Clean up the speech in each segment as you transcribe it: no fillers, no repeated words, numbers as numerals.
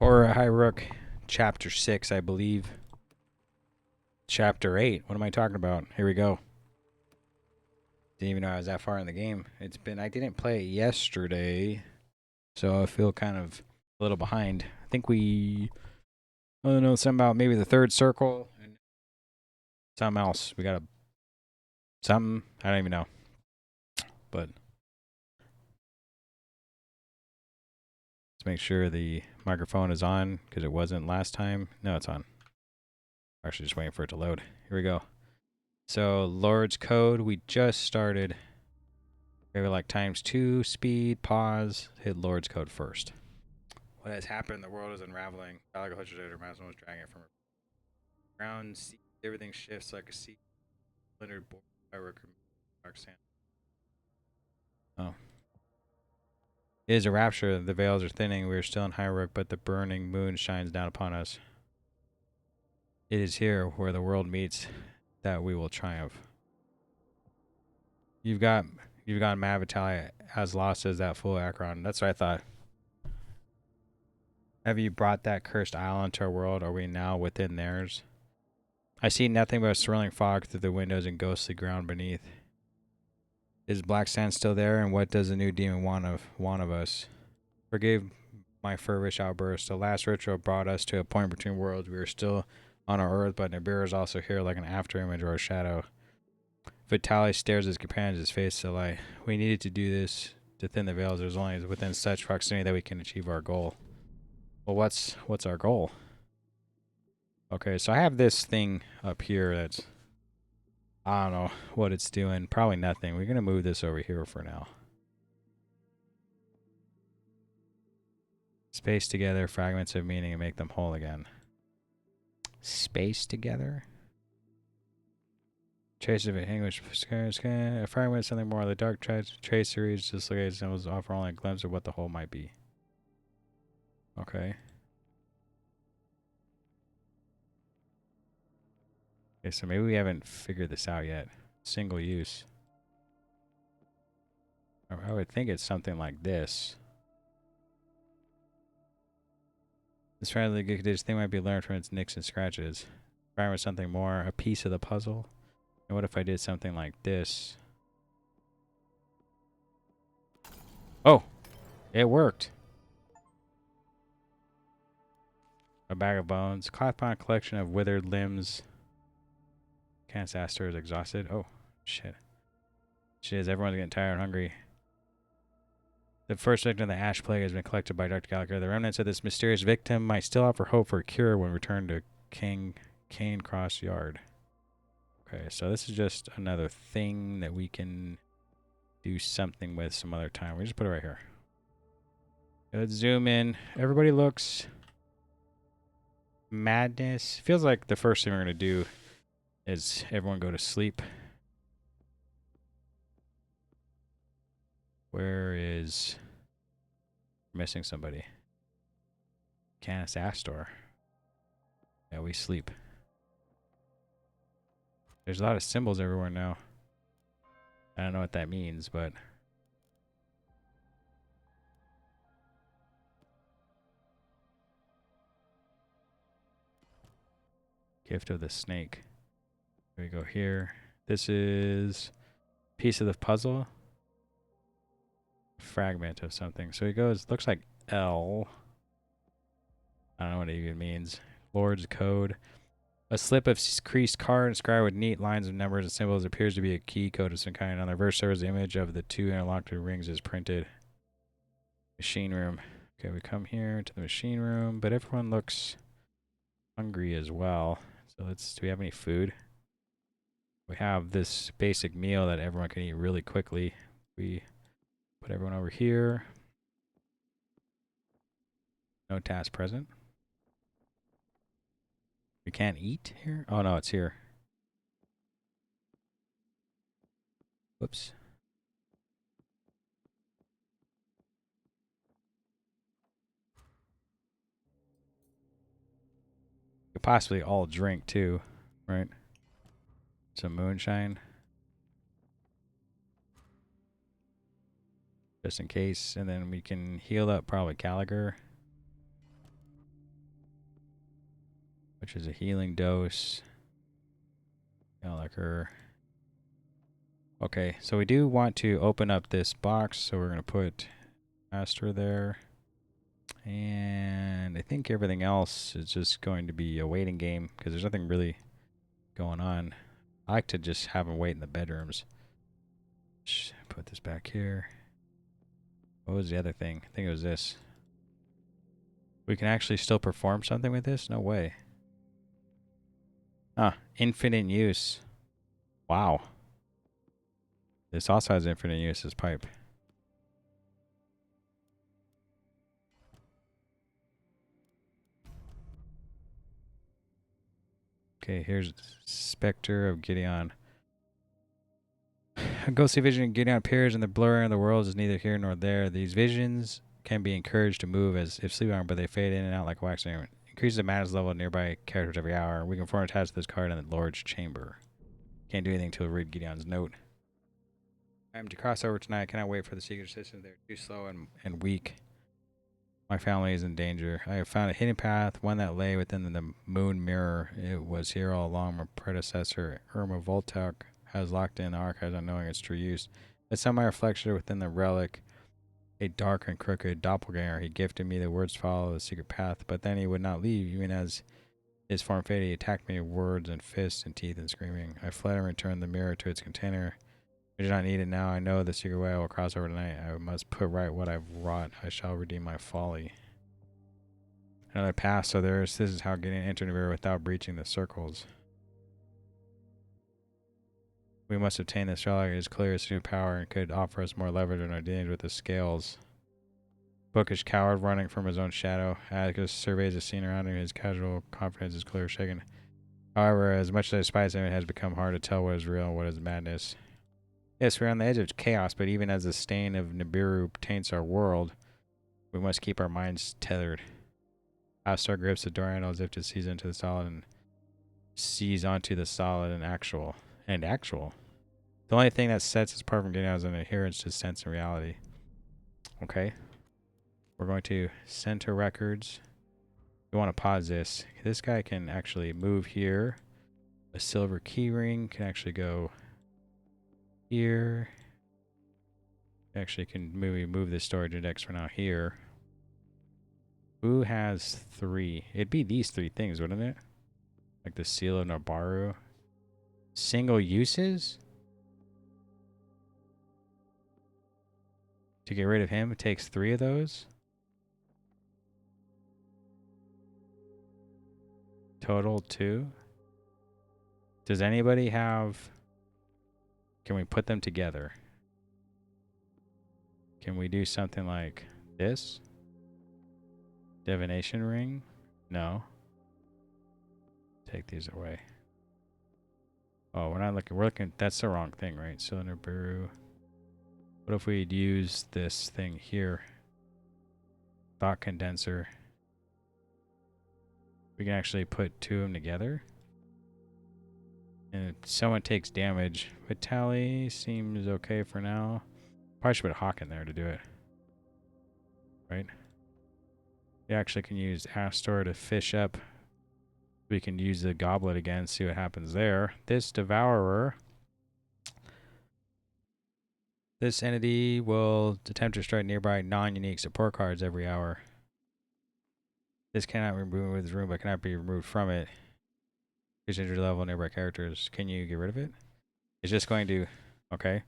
Or High Rook, Chapter 6, I believe. Chapter 8. What am I talking about? Here we go. Didn't even know I was that far in the game. I didn't play it yesterday, so I feel kind of a little behind. I don't know, something about maybe the third circle and something else. Something, I don't even know. But let's make sure the microphone is on because it wasn't last time. No, it's on. Actually, just waiting for it to load. Here we go. So, Lord's Code, we just started. We have like ×2 speed, pause, hit Lord's Code first. What has happened? The world is unraveling. Gallagher Hutcher Maslin was dragging it from ground. Everything shifts like a sea. Splintered board. Dark sand. Oh. It is a rapture. The veils are thinning. We are still in High Rook, but the burning moon shines down upon us. It is here where the world meets that we will triumph. You've got Matt Vitale as lost as that fool Akron. That's what I thought. Have you brought that cursed isle into our world? Are we now within theirs? I see nothing but a swirling fog through the windows and ghostly ground beneath. Is Black Sand still there, and what does the new demon want of us? Forgive my furrish outburst. The last ritual brought us to a point between worlds. We are still on our earth, but Nibiru is also here like an afterimage or a shadow. Vitalis stares at his companions, his face alight. We needed to do this to thin the veils. There's only within such proximity that we can achieve our goal. Well, what's our goal? Okay, so I have this thing up here that's, I don't know what it's doing. Probably nothing. We're going to move this over here for now. Space together, fragments of meaning, and make them whole again. Space together? Trace of English. A fragment, something more. The dark traceries dislocated symbols offer only a glimpse of what the whole might be. Okay. Okay, so maybe we haven't figured this out yet. Single use. I would think it's something like this. This friendly this thing might be learned from its nicks and scratches. Fragment something more, a piece of the puzzle. And what if I did something like this? Oh, it worked. A bag of bones. Clothpond collection of withered limbs. Can't Aster is exhausted. Oh, shit. She is. Everyone's getting tired and hungry. The first victim of the Ash Plague has been collected by Dr. Gallagher. The remnants of this mysterious victim might still offer hope for a cure when returned to Cane Cross Yard. Okay, so this is just another thing that we can do something with some other time. We just put it right here. Let's zoom in. Everybody looks madness. Feels like the first thing we're going to do is everyone go to sleep. Where is... missing somebody. Canis Astor. Yeah, we sleep. There's a lot of symbols everywhere now. I don't know what that means, but... Gift of the Snake. Here we go here. This is... piece of the puzzle. Fragment of something. So he goes... looks like L. I don't know what it even means. Lord's Code. A slip of creased card inscribed with neat lines of numbers and symbols appears to be a key code of some kind. On the reverse surface, the image of the two interlocked rings is printed. Machine room. Okay, we come here to the machine room, but everyone looks hungry as well. So do we have any food? We have this basic meal that everyone can eat really quickly. We put everyone over here. No task present. We can't eat here? Oh no, it's here. Whoops. We could possibly all drink too, right? Some moonshine. Just in case. And then we can heal up probably Gallagher. which is a healing dose. Gallagher. Okay, so we do want to open up this box, so we're going to put Master there. And I think everything else is just going to be a waiting game because there's nothing really going on. I like to just have them wait in the bedrooms. Put this back here. What was the other thing? I think it was this. We can actually still perform something with this? No way. Ah, infinite use. Wow. This also has infinite use as pipe. Okay, here's Spectre of Gideon. A ghostly vision of Gideon appears, and the blurring of the worlds is neither here nor there. These visions can be encouraged to move as if sleeping, but they fade in and out like wax. Increases the madness level of nearby characters every hour. We can form attached to this card in the Lord's Chamber. Can't do anything until we read Gideon's note. I'm to cross over tonight. I cannot wait for the secret system. They're too slow and weak. My family is in danger. I have found a hidden path, one that lay within the moon mirror. It was here all along. My predecessor, Irma Voltaire, has locked in the archives unknowing its true use. I saw my reflection within the relic, a dark and crooked doppelganger. He gifted me the words to follow the secret path, but then he would not leave, even as his form faded. He attacked me with words and fists and teeth and screaming. I fled and returned the mirror to its container. I do not need it now. I know the secret way I will cross over tonight. I must put right what I've wrought. I shall redeem my folly. Another pass, so this is how getting entered the mirror without breaching the circles. We must obtain this relic. It is clear its new power and could offer us more leverage in our dealings with the scales. Bookish coward running from his own shadow. Atticus surveys the scene around him. His casual confidence is clearly shaken. However, as much as I despise him, it has become hard to tell what is real and what is madness. Yes, we're on the edge of chaos, but even as the stain of Nibiru taints our world, we must keep our minds tethered. Astar grips the door handle as if to seize into the solid and seize onto the solid and actual. The only thing that sets us apart from getting out is an adherence to sense and reality. Okay. We're going to center records. We want to pause this. This guy can actually move here. A silver keyring can actually go here. Actually can move this storage index for now here. Who has 3? It'd be these 3 things, wouldn't it? Like the Seal of Nabaru. Single uses? To get rid of him, it takes 3 of those. Total 2. Does anybody have... Can we put them together? Can we do something like this? Divination ring? No. Take these away. Oh, we're not looking. We're looking. That's the wrong thing, right? Cylinder Baru. What if we'd use this thing here? Thought condenser. We can actually put 2 of them together. And if someone takes damage, Vitali seems okay for now. Probably should put Hawk in there to do it. Right? We actually can use Astor to fish up. We can use the goblet again, see what happens there. This Devourer. This entity will attempt to strike nearby non-unique support cards every hour. This cannot be removed with this room, but cannot be removed from it. Increase injury level nearby characters. Can you get rid of it? It's just going to... Okay.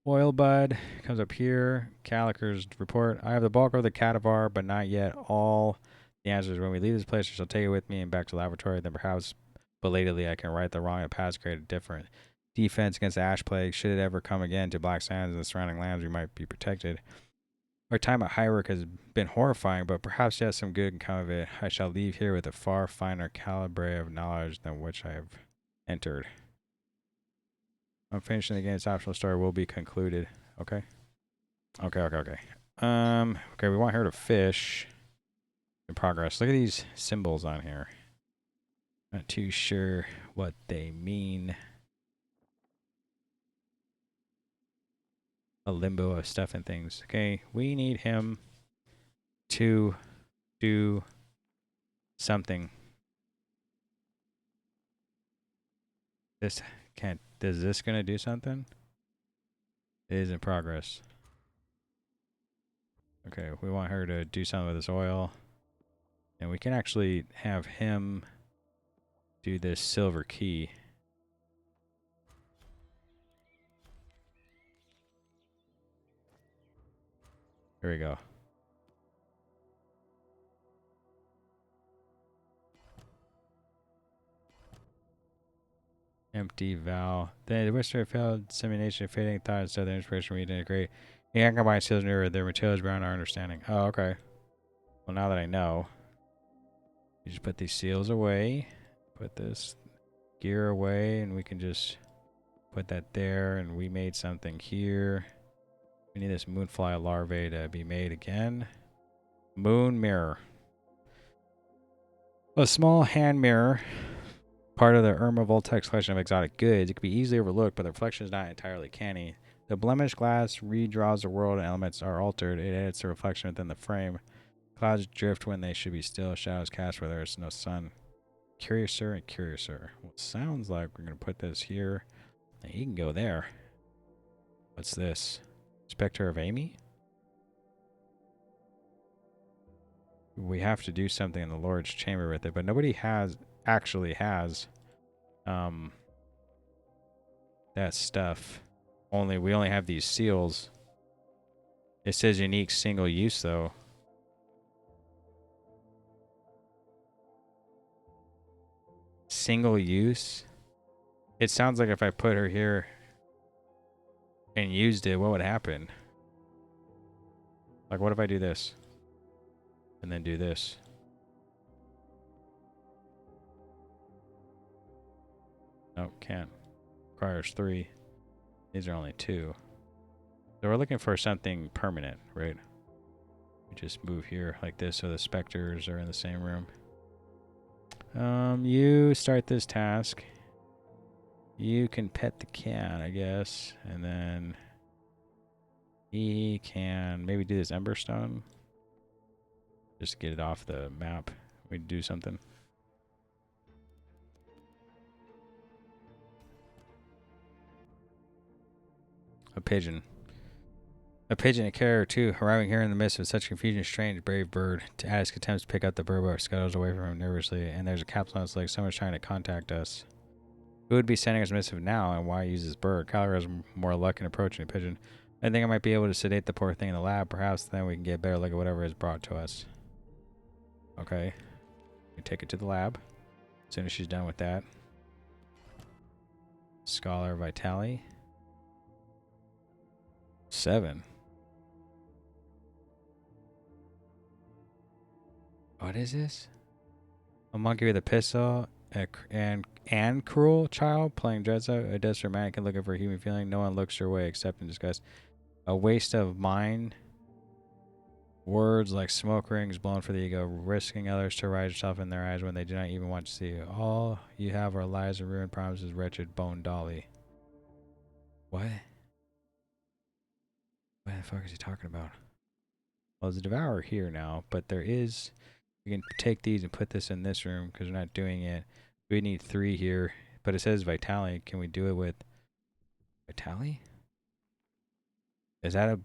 Oil Bud comes up here. Caliker's report. I have the bulk of the cadaver, but not yet all the answers. When we leave this place, I shall take it with me and back to the laboratory. Then perhaps belatedly I can right the wrong in the past, create a different defense against the Ash Plague. Should it ever come again to Black Sands and the surrounding lands, we might be protected. Our time at Hyrule has been horrifying, but perhaps yet some good can come of it. I shall leave here with a far finer calibre of knowledge than which I have entered. I'm finishing the game. Its optional story will be concluded. Okay. Okay. Okay, we want her to fish. In progress. Look at these symbols on here. Not too sure what they mean. A limbo of stuff and things. Okay, we need him to do something. This can't. Is this gonna do something? It is in progress. Okay, we want her to do something with this oil. And we can actually have him do this silver key. Here we go. Empty vow. The whisper failed dissemination, fading thought instead of the inspiration we integrate. You can combine seals near their materials beyond our understanding. Oh, okay. Well, now that I know, you just put these seals away, put this gear away, and we can just put that there, and we made something here. We need this moonfly larvae to be made again. Moon mirror. A small hand mirror, part of the Irma Voltex collection of exotic goods. It can be easily overlooked, but the reflection is not entirely canny. The blemished glass redraws the world and elements are altered. It edits the reflection within the frame. Clouds drift when they should be still. Shadows cast where there is no sun. Curiouser and curiouser. Well, it sounds like we're going to put this here. And he can go there. What's this? Spectre of Amy? We have to do something in the Lord's chamber with it, but nobody actually has that stuff. We only have these seals. It says unique single use though. Single use? It sounds like if I put her here and used it, what would happen? Like what if I do this? And then do this? Nope, can't. Requires 3. These are only 2. So we're looking for something permanent, right? We just move here like this so the specters are in the same room. You start this task. You can pet the cat, I guess. And then he can maybe do this Emberstone. Just get it off the map. We do something. A pigeon. A pigeon, a carrier too, arriving here in the midst of such confusion, strange, brave bird. Addis attempts to pick up the bird, but scuttles away from him nervously, and there's a capsule on its leg. Someone's trying to contact us. Who would be sending us a missive now, and why use this bird? Kyler has more luck in approaching a pigeon. I think I might be able to sedate the poor thing in the lab. Perhaps then we can get a better look at whatever is brought to us. Okay. We take it to the lab. As soon as she's done with that. Scholar Vitali. 7. What is this? A monkey with a pistol and cruel child playing Dredza. A desperate mannequin looking for a human feeling. No one looks your way except in disgust. A waste of mind. Words like smoke rings blown for the ego, risking others to rise yourself in their eyes when they do not even want to see you. All you have are lies and ruined promises, wretched bone dolly. What? What the fuck is he talking about? Well, there's a devourer here now, but there is... We can take these and put this in this room because we're not doing it. We need 3 here, but it says Vitali. Can we do it with Vitali? Is that a...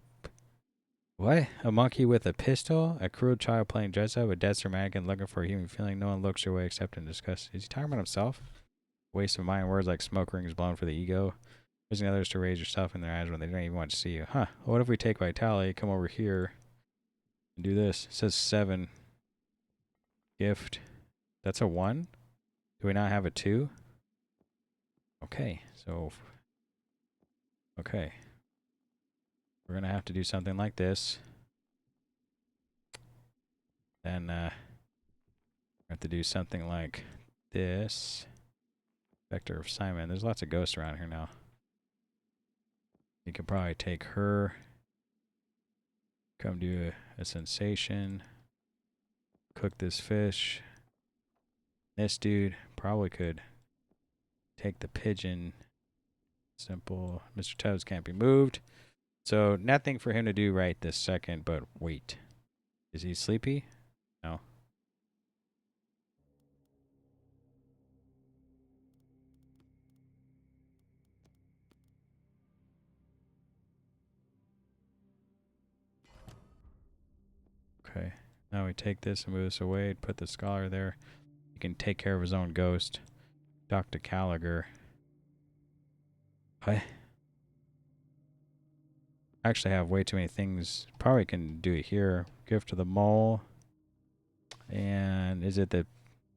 What? A monkey with a pistol? A cruel child playing dress up? A desperate mannequin looking for a human feeling? No one looks your way except in disgust. Is he talking about himself? Waste of mind words like smoke rings blown for the ego. Using others to raise yourself in their eyes when they don't even want to see you. Huh. What if we take Vitali, come over here, and do this? It says 7. Gift. That's a 1? Do we not have a 2? Okay. So... Okay. We're going to have to do something like this. Then, we have to do something like this. Vector of Simon. There's lots of ghosts around here now. You could probably take her. Come do a sensation. Cook this fish. This dude probably could take the pigeon. Simple. Mr. Tubbs can't be moved. So nothing for him to do right this second, but wait. Is he sleepy? No. Okay. Now we take this and move this away. Put the scholar there. He can take care of his own ghost. Dr. Gallagher. I actually have way too many things. Probably can do it here. Gift to the mole. And is it the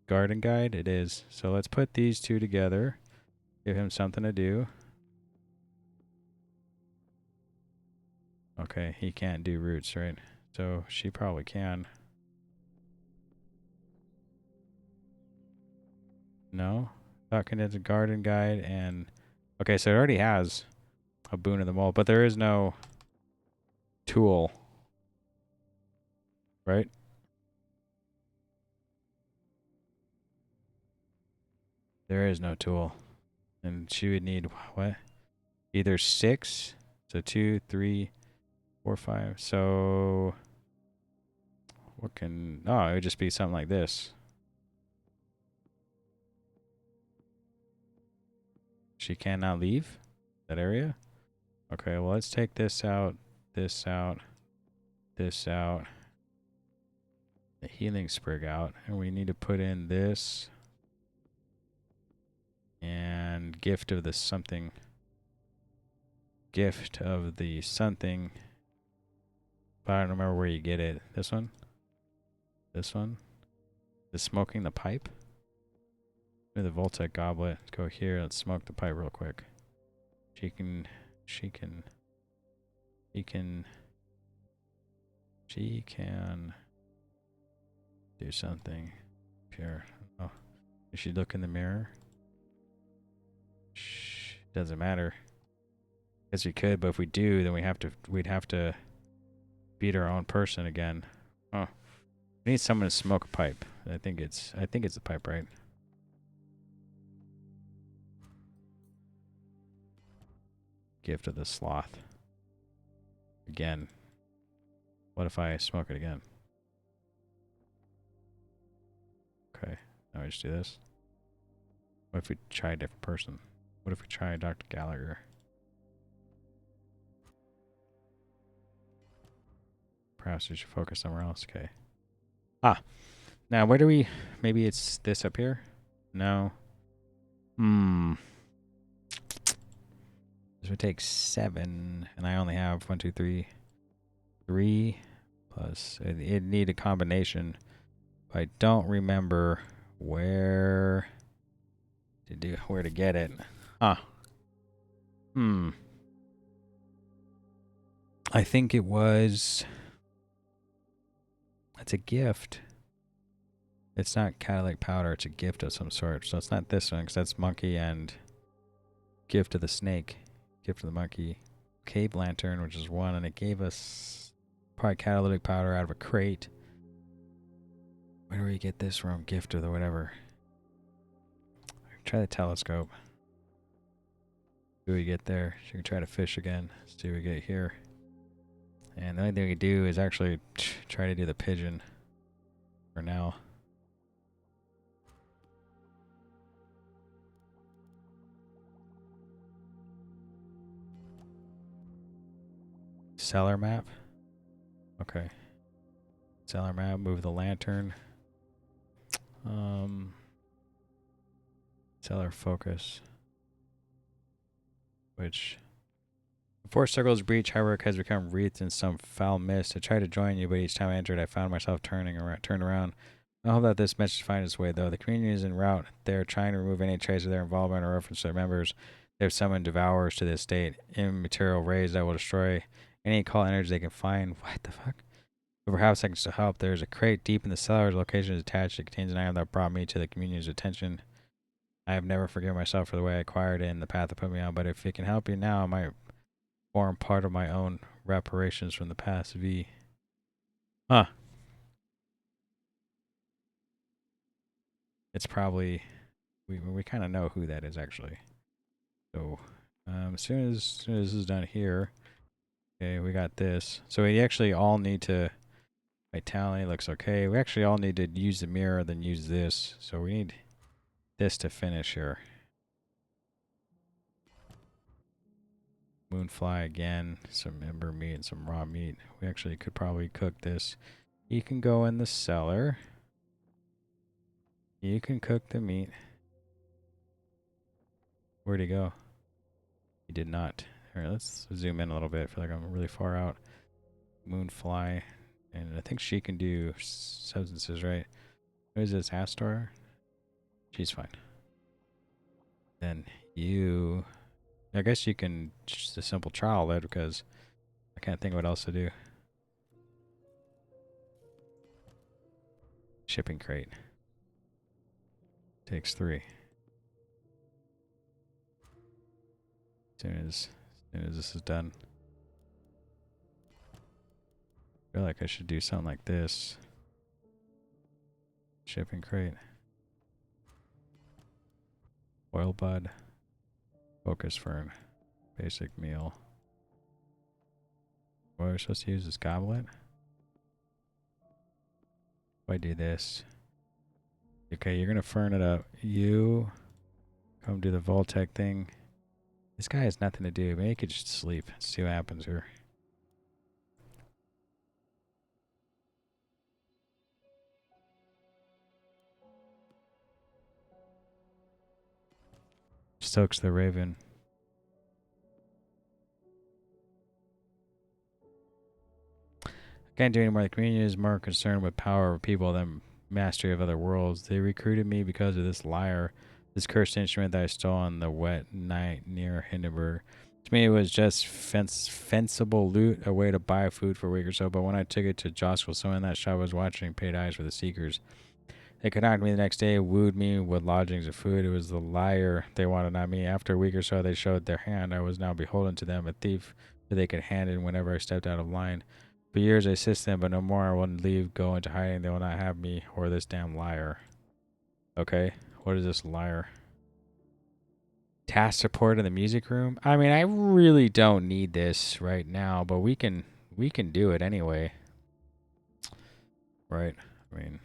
garden guide? It is. So let's put these two together. Give him something to do. Okay, he can't do roots, right? So she probably can. No? Talking to the garden guide and... Okay, so it already has a boon of the mole, but there is no tool. Right? There is no tool. And she would need what? Either 6. So 2, 3, 4, 5. So what can... Oh, it would just be something like this. She cannot leave that area? Okay, well, let's take this out, this out, this out, the healing sprig out, and we need to put in this and gift of the something. Gift of the something. But I don't remember where you get it. This one? This one? The smoking the pipe? The Voltec goblet. Let's go here. Let's smoke the pipe real quick. She can do something here. Oh, does she look in the mirror? Shh, doesn't matter. Guess we could, but if we do, then we'd have to beat our own person again. Oh, we need someone to smoke a pipe. I think it's a pipe, right? Gift of the sloth. Again. What if I smoke it again? Okay. Now we just do this. What if we try a different person? What if we try Dr. Gallagher? Perhaps we should focus somewhere else. Okay. Ah. Now, where do we... Maybe it's this up here? No. This would take 7, and I only have 1, 2, 3. 3 plus... It'd need a combination. But I don't remember where to get it. Huh. I think it was... It's a gift. It's not catalytic powder, it's a gift of some sort. So it's not this one, because that's monkey and gift of the snake. Gift of the monkey. Cave lantern, which is 1, and it gave us probably catalytic powder out of a crate. Where do we get this from? Gift of the whatever. Try the telescope. See what we get there. So you can try to fish again. See what we get here. And the only thing we do is actually try to do the pigeon for now. Cellar map. Okay. Cellar map. Move the lantern. Cellar focus. Which... Before Circle's breach, Highwork has become wreathed in some foul mist. I tried to join you, but each time I entered, I found myself turned around. I hope that this message finds its way, though. The community is en route. They are trying to remove any trace of their involvement or reference to their members. They have summoned devourers to this state. Immaterial rays that will destroy any occult energy they can find. What the fuck? But perhaps I can still help. There is a crate deep in the cellar. The location is attached. It contains an item that brought me to the communion's attention. I have never forgiven myself for the way I acquired it and the path it put me on, but if it can help you now, I might form part of my own reparations from the past. V. Huh. It's probably... We kind of know who that is, actually. So, as soon as this is done here... Okay, we got this. So we actually all need to... Vitality looks okay. We actually all need to use the mirror, then use this. So we need this to finish here. Moonfly again. Some ember meat and some raw meat. We actually could probably cook this. You can go in the cellar. You can cook the meat. Where'd he go? He did not. All right, let's zoom in a little bit. I feel like I'm really far out. Moonfly. And I think she can do substances, right? What is this, Astor? She's fine. Then you... I guess you can just a simple trial lead because I can't think of what else to do. Shipping crate. Takes 3. As soon as this is done. I feel like I should do something like this. Shipping crate. Oil bud. Focus fern. Basic meal. What are we supposed to use? This goblet? If I do this. Okay, you're gonna fern it up. You come do the Voltec thing. This guy has nothing to do. Maybe he could just sleep. See what happens here. Stokes the Raven. Can't do anymore. The community is more concerned with power of people than mastery of other worlds. They recruited me because of this lyre, this cursed instrument that I stole on the wet night near Hindenburg. To me, it was just fencible loot, a way to buy food for a week or so. But when I took it to Joskel, someone in that shop was watching, paid eyes for the seekers. They contacted me the next day, wooed me with lodgings and food. It was the lyre they wanted, not me. After a week or so, they showed their hand. I was now beholden to them, a thief that they could hand in whenever I stepped out of line. For years I assist them, but no more. I wouldn't leave, go into hiding. They will not have me or this damn lyre. Okay, what is this lyre? Task support in the music room? I mean, I really don't need this right now, but we can do it anyway. Right? I mean,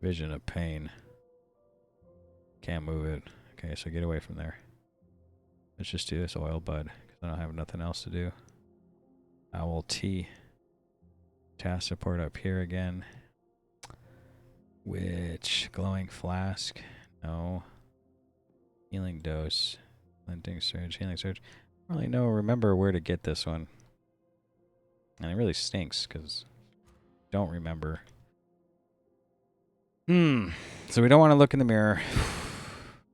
vision of pain. Can't move it. Okay, so get away from there. Let's just do this oil bud, because I don't have nothing else to do. Owl T. Task support up here again. Which glowing flask? No. Healing dose. Glinting surge. Healing surge. I don't really remember where to get this one. And it really stinks because I don't remember. So we don't want to look in the mirror.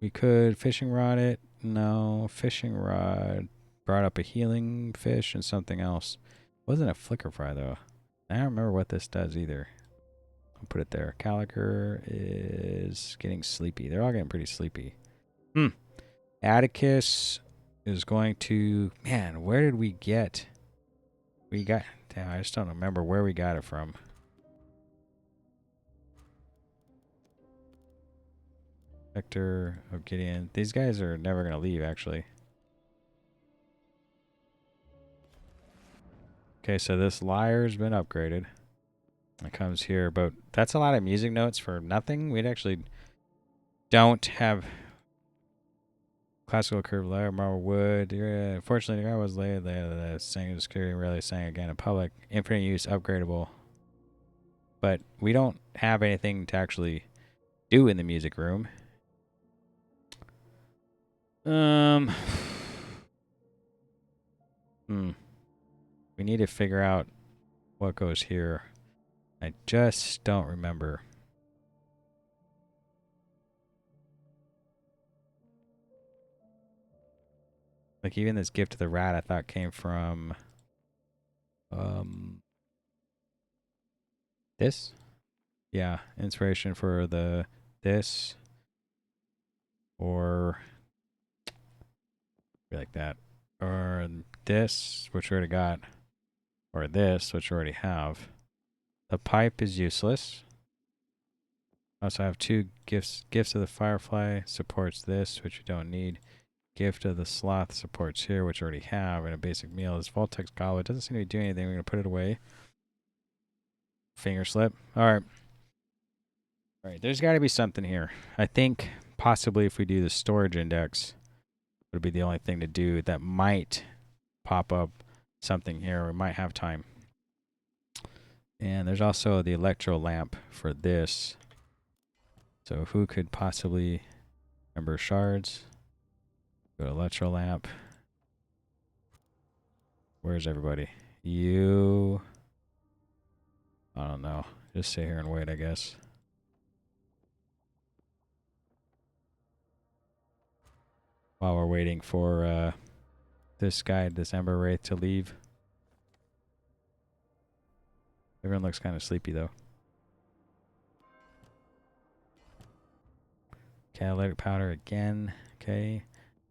We could fishing rod it. No. Fishing rod brought up a healing fish and something else. Wasn't a flicker fry though. I don't remember what this does either. I'll put it there. Caliker is getting sleepy. They're all getting pretty sleepy. Atticus is going to... Man, where did we get... We got... Damn, I just don't remember where we got it from. Vector of Gideon. These guys are never going to leave, actually. Okay, so this lyre's been upgraded. It comes here, but that's a lot of music notes for nothing. We'd actually don't have classical curved lyre, marble wood. Unfortunately, the guy was late. Sang security rarely sang again in public. Infinite use, upgradable. But we don't have anything to actually do in the music room. We need to figure out what goes here. I just don't remember. Like even this gift to the rat I thought came from this? Yeah, inspiration for this or like that. Or this, which we already got. Or this, which we already have. The pipe is useless. Also have 2 gifts. Gifts of the Firefly supports this, which we don't need. Gift of the Sloth supports here, which we already have. And a basic meal. This Voltex goblet doesn't seem to be doing anything. We're going to put it away. Finger slip. Alright. Alright, there's got to be something here. I think possibly if we do the storage index, would be the only thing to do that might pop up something here. We might have time. And there's also the electro lamp for this. So who could possibly... Ember shards. Go to electro lamp. Where's everybody? You... I don't know. Just sit here and wait, I guess. While we're waiting for this guy, this Ember Wraith, to leave. Everyone looks kind of sleepy, though. Catalytic powder again. Okay.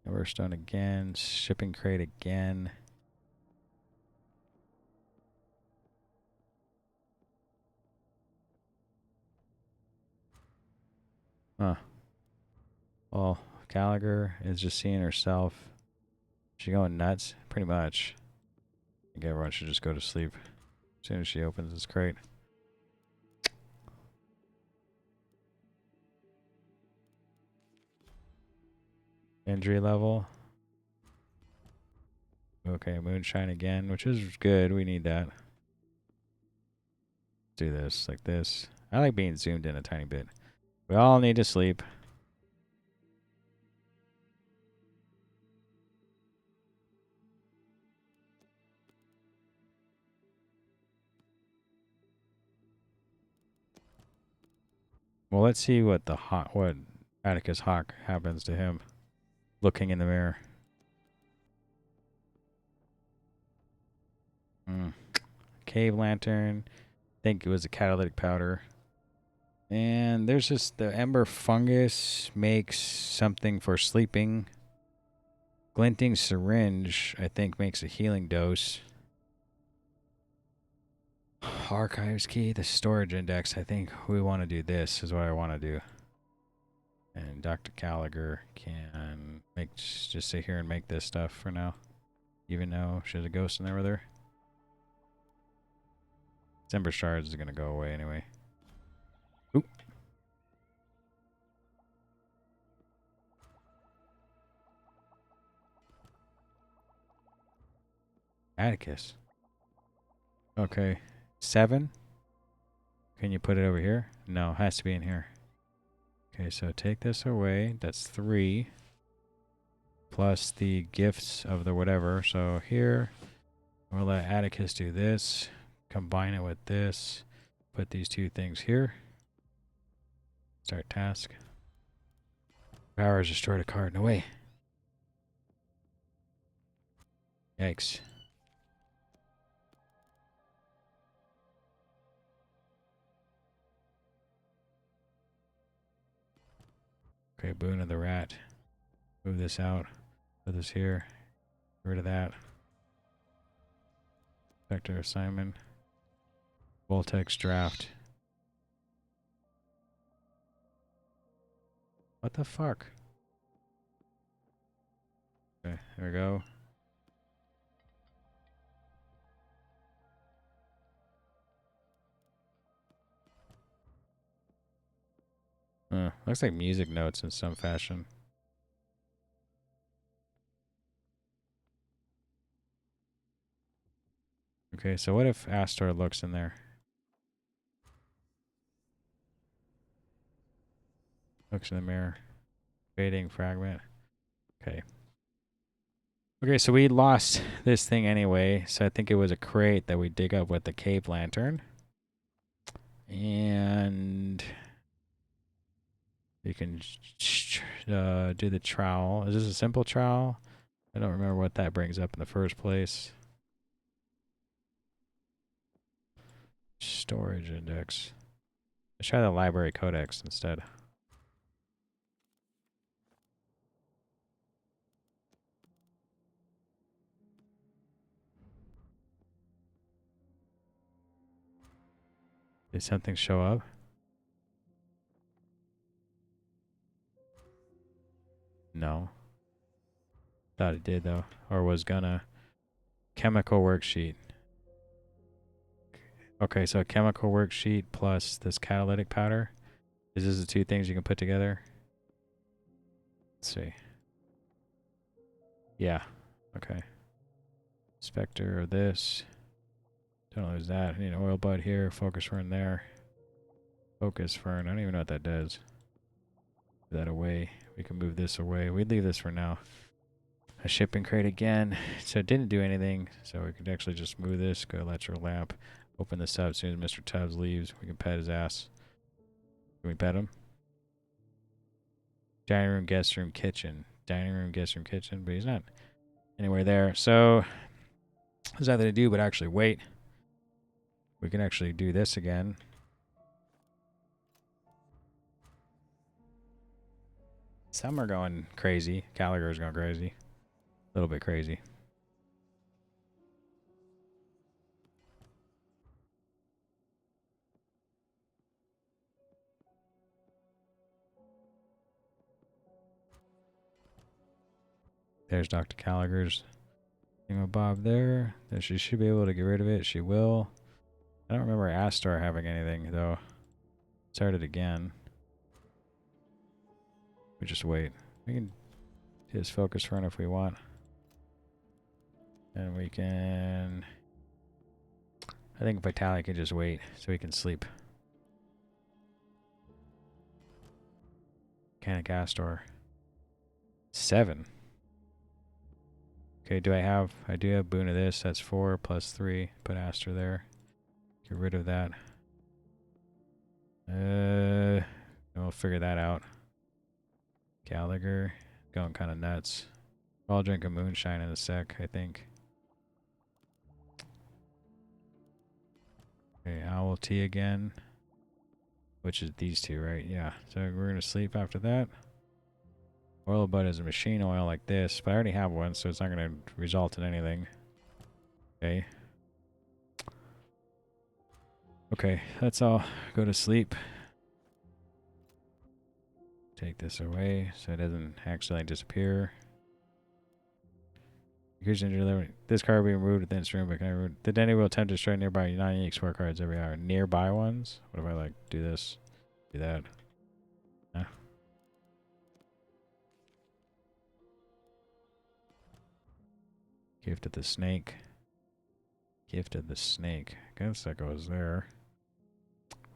Emberstone again. Shipping crate again. Huh. Well, Gallagher is just seeing herself. She going nuts? Pretty much. I think everyone should just go to sleep as soon as she opens this crate. Injury level. Okay, moonshine again, which is good. We need that. Do this like this. I like being zoomed in a tiny bit. We all need to sleep. Well, let's see what what Atticus Hawk happens to him looking in the mirror. Cave lantern. I think it was a catalytic powder. And there's just the ember fungus makes something for sleeping. Glinting syringe, I think, makes a healing dose. Archives key, the storage index. I think we want to do this, is what I want to do. And Dr. Gallagher can just sit here and make this stuff for now. Even though she has a ghost in there with her. Ember shards is going to go away anyway. Oop. Atticus. Okay. 7. Can you put it over here? No, it has to be in here. Okay, so take this away. That's 3. Plus the gifts of the whatever. So here, we'll let Atticus do this. Combine it with this. Put these two things here. Start task. Power has destroyed a card. No way. Yikes. Okay, Boon of the Rat. Move this out. Put this here. Get rid of that. Vector assignment. Voltex draft. What the fuck? Okay, there we go. Looks like music notes in some fashion. Okay, so what if Astor looks in there? Looks in the mirror. Fading fragment. Okay. Okay, so we lost this thing anyway. So I think it was a crate that we dig up with the cave lantern. And you can do the trowel. Is this a simple trowel? I don't remember what that brings up in the first place. Storage index. Let's try the library codex instead. Did something show up? No. Thought it did though. Or was gonna. Chemical worksheet. Okay, so a chemical worksheet plus this catalytic powder. Is this the two things you can put together? Let's see. Yeah. Okay. Spectre of this. Don't lose that. I need an oil bud here. Focus fern there. Focus fern. I don't even know what that does. Move that away. We can move this away. We'd leave this for now. A shipping crate again. So it didn't do anything. So we could actually just move this. Go to electrical lamp. Open this up as soon as Mr. Tubbs leaves. We can pet his ass. Can we pet him? Dining room, guest room, kitchen. Dining room, guest room, kitchen. But he's not anywhere there. So there's nothing to do but actually wait. We can actually do this again. Some are going crazy. Gallagher's going crazy. A little bit crazy. There's Dr. Gallagher's thingamabob there. Then she should be able to get rid of it. She will. I don't remember Astor having anything, though. Start it again. We just wait. We can just focus fern if we want. And we can... I think Vitali can just wait so he can sleep. Mechanic Astor. 7. Okay, I do have Boon of this. That's 4 plus 3. Put Astor there. Get rid of that. We'll figure that out. Gallagher. Going kind of nuts. I'll drink a moonshine in a sec, I think. Okay, Owl Tea again. Which is these two, right? Yeah. So we're going to sleep after that. Oil bud is a machine oil like this, but I already have one, so it's not going to result in anything. Okay. Okay, that's all. Go to sleep. Take this away so it doesn't accidentally disappear. This card will be removed within this room, but can I remove? The Denny will attempt to destroy nearby non-unique square cards every hour. Nearby ones? What if I like do this? Do that? Huh? Gift of the snake. Gift of the snake. I guess that goes there.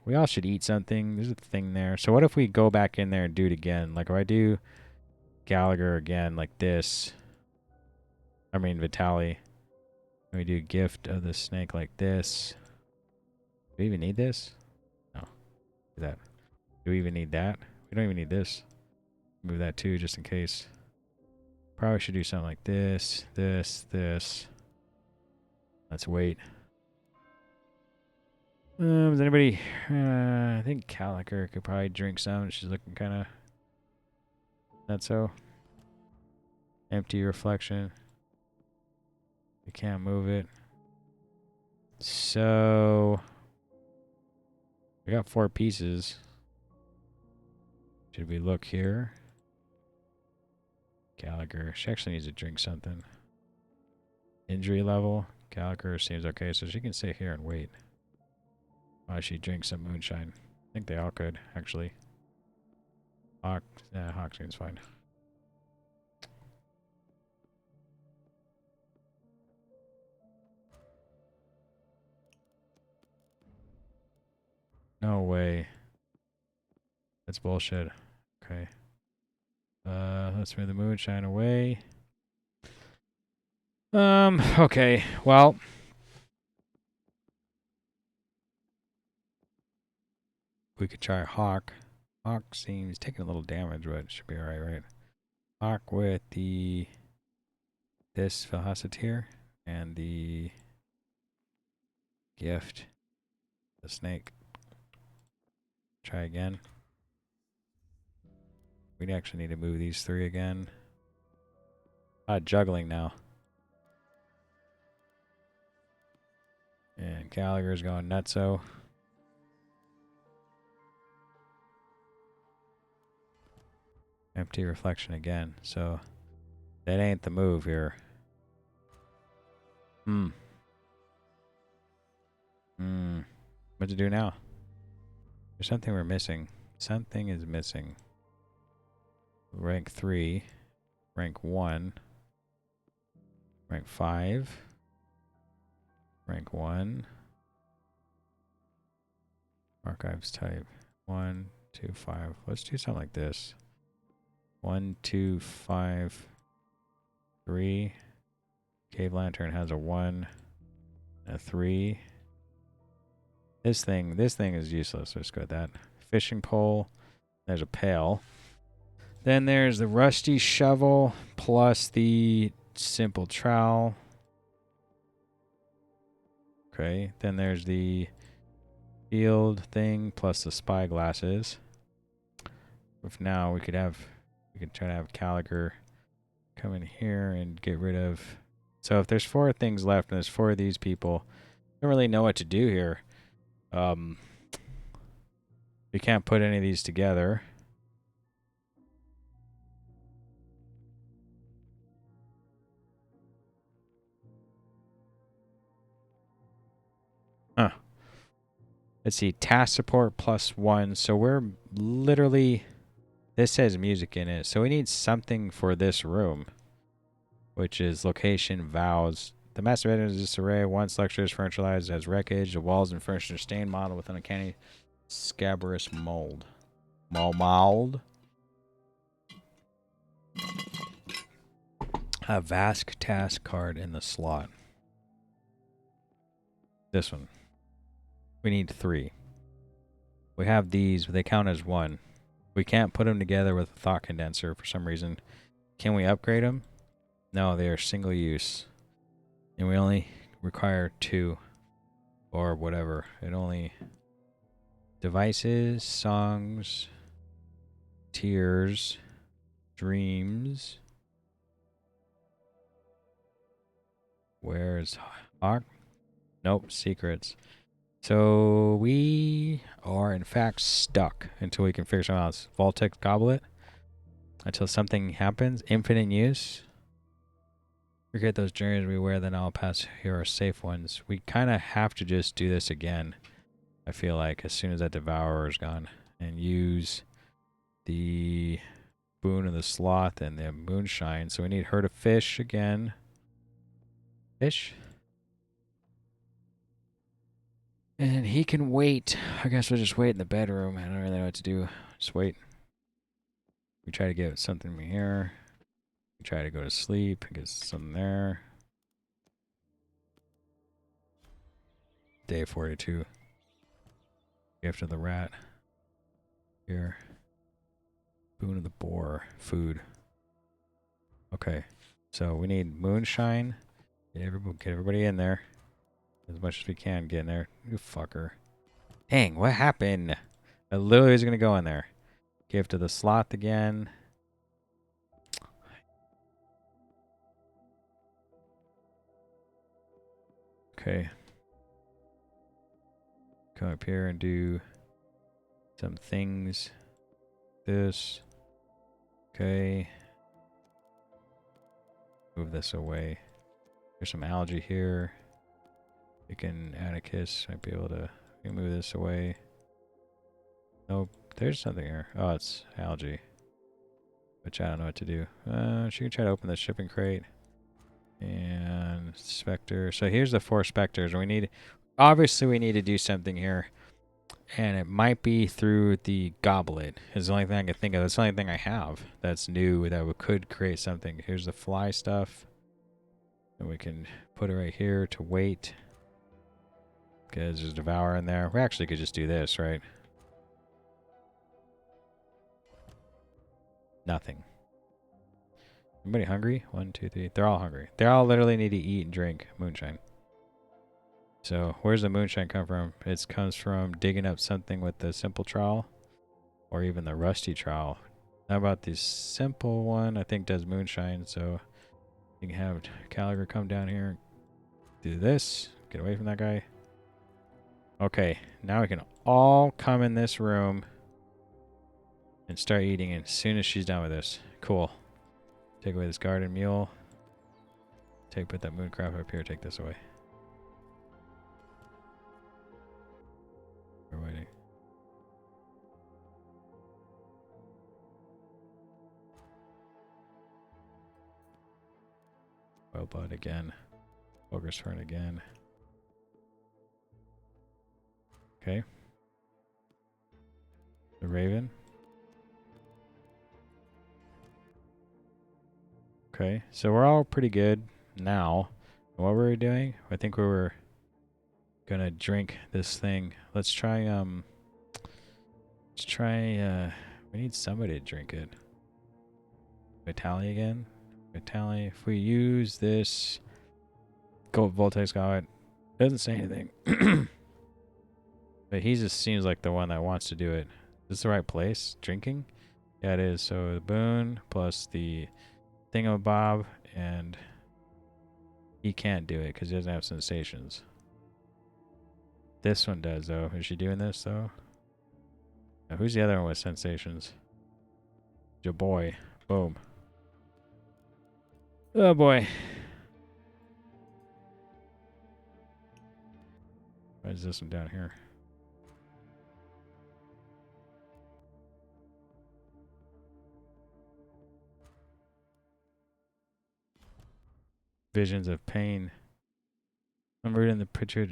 We all should eat something. There's a thing there. So what if we go back in there and do it again? Like if I do Gallagher again like this. I mean Vitali. We do gift of the snake like this. Do we even need this? No. Do that. Do we even need that? We don't even need this. Move that too just in case. Probably should do something like this, this. Let's wait. Does anybody... I think Gallagher could probably drink some. She's looking kind of... Not so. Empty reflection. We can't move it. So... We got 4 pieces. Should we look here? Gallagher. She actually needs to drink something. Injury level. Gallagher seems okay, so she can sit here and wait. While she drinks some moonshine. I think they all could, actually. Hawk. Yeah, Hawk seems fine. No way. That's bullshit. Okay. Let's move the moonshine away. Okay. Well. We could try Hawk. Hawk seems taking a little damage, but it should be alright, right? Hawk with this Velociteer and the gift. The snake. Try again. We'd actually need to move these 3 again. Juggling now. And Gallagher's going nutso. Empty reflection again. So that ain't the move here. What to do now? There's something we're missing. Something is missing. Rank 3. Rank 1. Rank 5. Rank 1. Archives type 1, 2, 5. Let's do something like this. 1, 2, 5, 3. Cave lantern has a 1, a 3. This thing is useless. Let's go with that. Fishing pole. There's a pail. Then there's the rusty shovel plus the simple trowel. Okay. Then there's the field thing plus the spy glasses. If now we could try to have Caliger come in here and get rid of. So if there's 4 things left and there's 4 of these people, I don't really know what to do here. We can't put any of these together. Huh. Let's see. Task support +1. So we're literally... This says music in it. So we need something for this room, which is location, vows. The master bedroom is disarray. One structure is furniturized as wreckage. The walls and furniture stained model with an uncanny scabrous mold. Mold. A Vask task card in the slot. This one. We need 3. We have these, but they count as 1. We can't put them together with a thought condenser for some reason. Can we upgrade them? No, they are single use. And we only require 2. Or whatever. It only... Devices, songs, tears, dreams. Where's Hawk? Nope, secrets. So we are in fact stuck until we can figure something else. Voltec Goblet. Until something happens. Infinite use. Forget those journeys we wear, then I'll pass. Here are safe ones. We kind of have to just do this again. I feel like as soon as that devourer is gone. And use the boon of the sloth and the moonshine. So we need her to fish again. Fish. And he can wait. I guess we'll just wait in the bedroom. I don't really know what to do. Just wait. We try to get something from here. We try to go to sleep. Get something there. Day 42. Gift of the rat. Here. Boon of the boar. Food. Okay. So we need moonshine. Get everybody in there. As much as we can get in there. You fucker. Dang, what happened? I literally was going to go in there. Gift of the sloth again. Okay. Come up here and do some things. This. Okay. Move this away. There's some algae here. We can Atticus might be able to move this away. Nope. There's something here. Oh, it's algae. Which I don't know what to do. She can try to open the shipping crate. And Spectre. So here's the 4 Spectres. Obviously we need to do something here. And it might be through the goblet. Is the only thing I can think of. It's the only thing I have that's new that could create something. Here's the fly stuff. And we can put it right here to wait. Because there's a Devourer in there. We actually could just do this, right? Nothing. Anybody hungry? 1, 2, 3. They're all hungry. They all literally need to eat and drink moonshine. So where's the moonshine come from? It comes from digging up something with the simple trowel. Or even the rusty trowel. How about the simple one? I think does moonshine. So you can have Caliger come down here. Do this. Get away from that guy. Okay. Now we can all come in this room. And start eating as soon as she's done with this. Cool. Take away this garden mule. Put that mooncraft up here. Take this away. We're waiting. Oil blood again. Ogre's fern again. Okay. The Raven. Okay, so we're all pretty good now. What were we doing? I think we were gonna drink this thing. Let's try we need somebody to drink it. Vitali again? Vitali. If we use this Gold Voltex God, doesn't say anything. But he just seems like the one that wants to do it. Is this the right place? Drinking? Yeah, it is. So the boon plus the thingamabob, and he can't do it because he doesn't have sensations. This one does, though. Is she doing this, though? Now, who's the other one with sensations? Your boy. Boom. Oh, boy. Why is this one down here? Visions of pain. I'm reading the picture of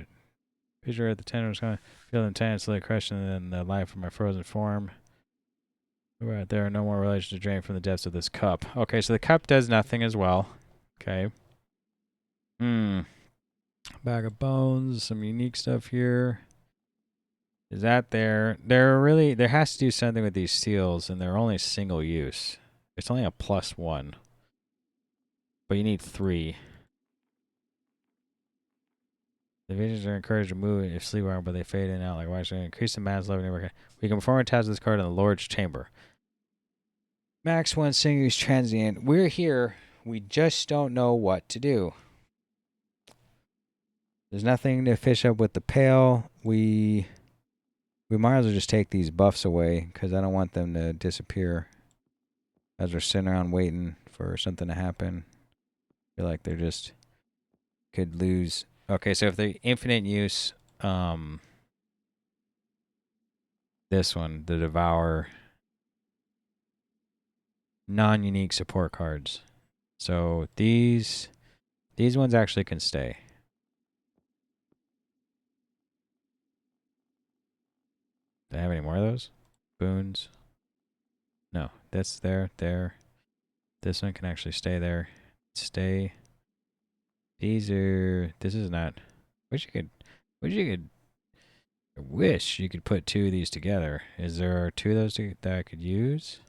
the tender was going to feel intensely crushing than the life of my frozen form. Right, there are no more relations to drain from the depths of this cup. Okay, so the cup does nothing as well. Okay. Bag of bones, some unique stuff here. Is that there? There has to do something with these seals, and they're only single use. It's only a +1. But you need 3. The visions are encouraged to move if sleepwalking, but they fade in and out like why should increase the mass level. We can perform a task with this card in the Lord's Chamber. Max 1 single use transient. We're here. We just don't know what to do. There's nothing to fish up with the pail. We might as well just take these buffs away because I don't want them to disappear as we're sitting around waiting for something to happen. I feel like they're just could lose. Okay, so if they're infinite use, this one, the Devour, non-unique support cards. So these ones actually can stay. Do I have any more of those? Boons? No, that's there. This one can actually stay there. Stay. These are. This is not. Wish you could. I wish you could put 2 of these together. Is there 2 of those that I could use?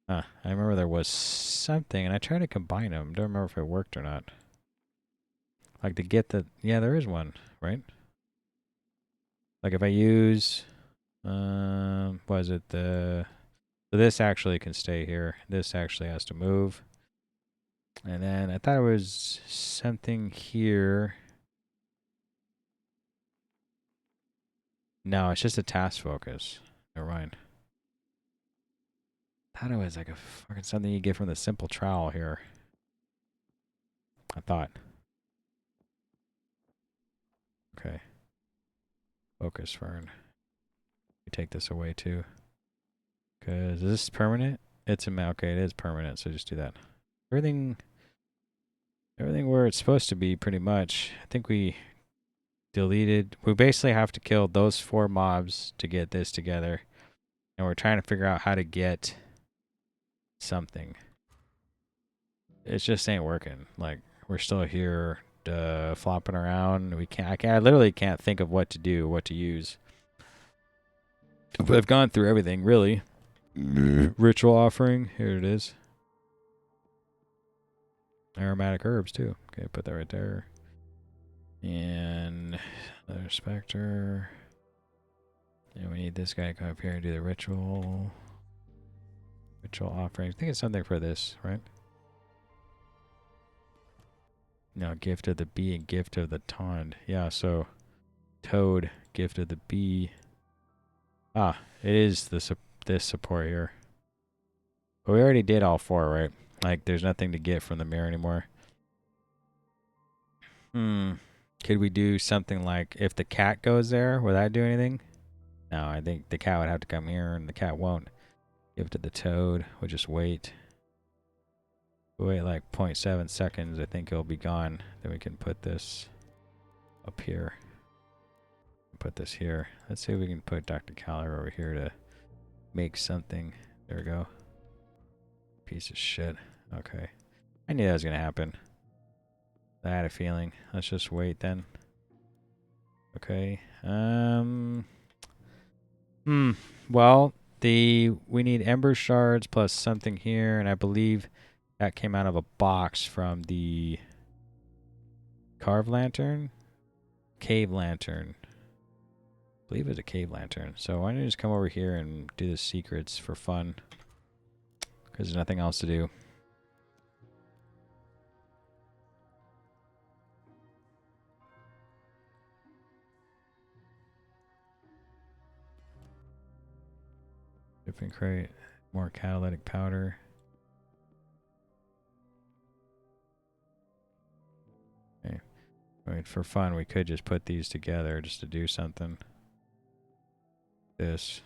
I remember there was something, and I tried to combine them. Don't remember if it worked or not. Like to get the. Yeah, there is one, right? Like if I use. Was it the. So this actually can stay here. This actually has to move. And then I thought it was something here. No, it's just a task focus. Never mind. I thought it was like a fucking something you get from the simple trowel here. I thought. Okay. Focus fern. We take this away too. Cause is this permanent? It's a okay, it is permanent, so just do that. Everything where it's supposed to be pretty much. I think we deleted. We basically have to kill those 4 mobs to get this together. And we're trying to figure out how to get something. It just ain't working. Like we're still here flopping around. I literally can't think of what to do, what to use. But I've gone through everything, really. Ritual offering, here it is. Aromatic herbs too. Okay, put that right there. And another specter. And we need this guy to come up here and do the ritual. Ritual offering. I think it's something for this, right? No, gift of the bee and gift of the tond. Yeah, so toad, gift of the bee. Ah, it is this support here. But we already did all 4, right? Like, there's nothing to get from the mirror anymore. Could we do something like if the cat goes there, will that do anything? No, I think the cat would have to come here, and the cat won't. Give it to the toad. We'll just wait. We'll wait like 0.7 seconds. I think it'll be gone. Then we can put this up here. put this here. Let's see if we can put Dr. Caller over here to make something. There we go. Piece of shit. Okay. I knew that was going to happen. I had a feeling. Let's just wait then. Okay. Well, we need ember shards plus something here, and I believe that came out of a box from the carved lantern? Cave lantern. I believe it's a cave lantern. So why don't you just come over here and do the secrets for fun? Because there's nothing else to do. Shipping crate. More catalytic powder. Okay. I mean, for fun, we could just put these together just to do something. This.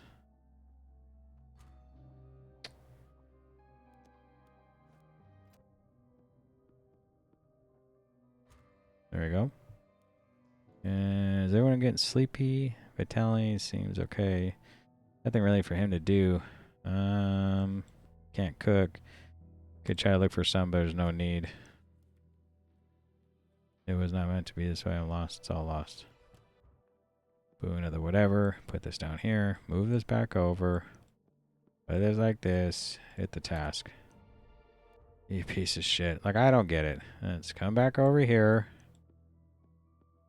There we go. And is everyone getting sleepy? Vitality seems okay. Nothing really for him to do. Can't cook. Could try to look for some, but there's no need. It was not meant to be this way. I'm lost. It's all lost. Boon of the whatever. Put this down here. Move this back over. Put this like this. Hit the task. You piece of shit. Like, I don't get it. Let's come back over here.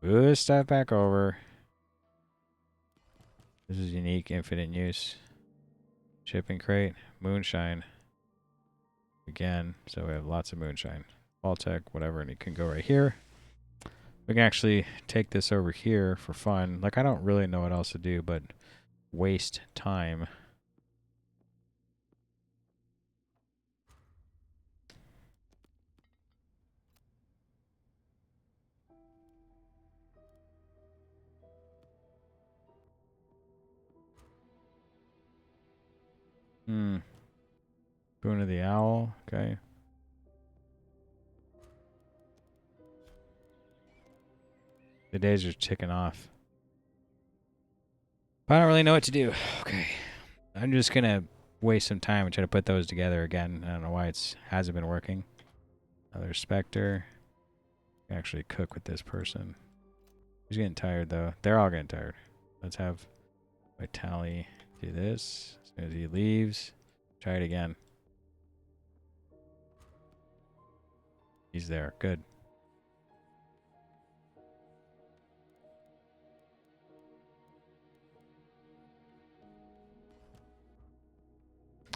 Move this stuff back over. This is unique, infinite use. Shipping crate. Moonshine. Again. So we have lots of moonshine. Vault-Tec, whatever, and it can go right here. We can actually take this over here for fun. Like, I don't really know what else to do, but waste time. Boon of the Owl. Okay. The days are ticking off. I don't really know what to do. Okay. I'm just going to waste some time and try to put those together again. I don't know why it hasn't been working. Another Spectre. Actually cook with this person. He's getting tired, though. They're all getting tired. Let's have Vitali do this. As soon as he leaves, try it again. He's there. Good.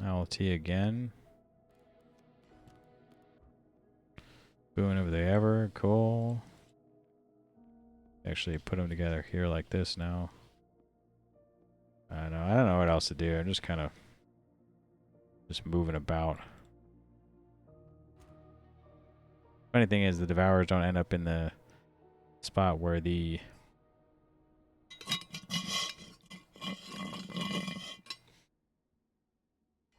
LT again. Boon of the Ever. Cool. Actually put them together here like this now. I don't know what else to do. I'm just kind of just moving about. Funny thing is the Devourers don't end up in the spot where the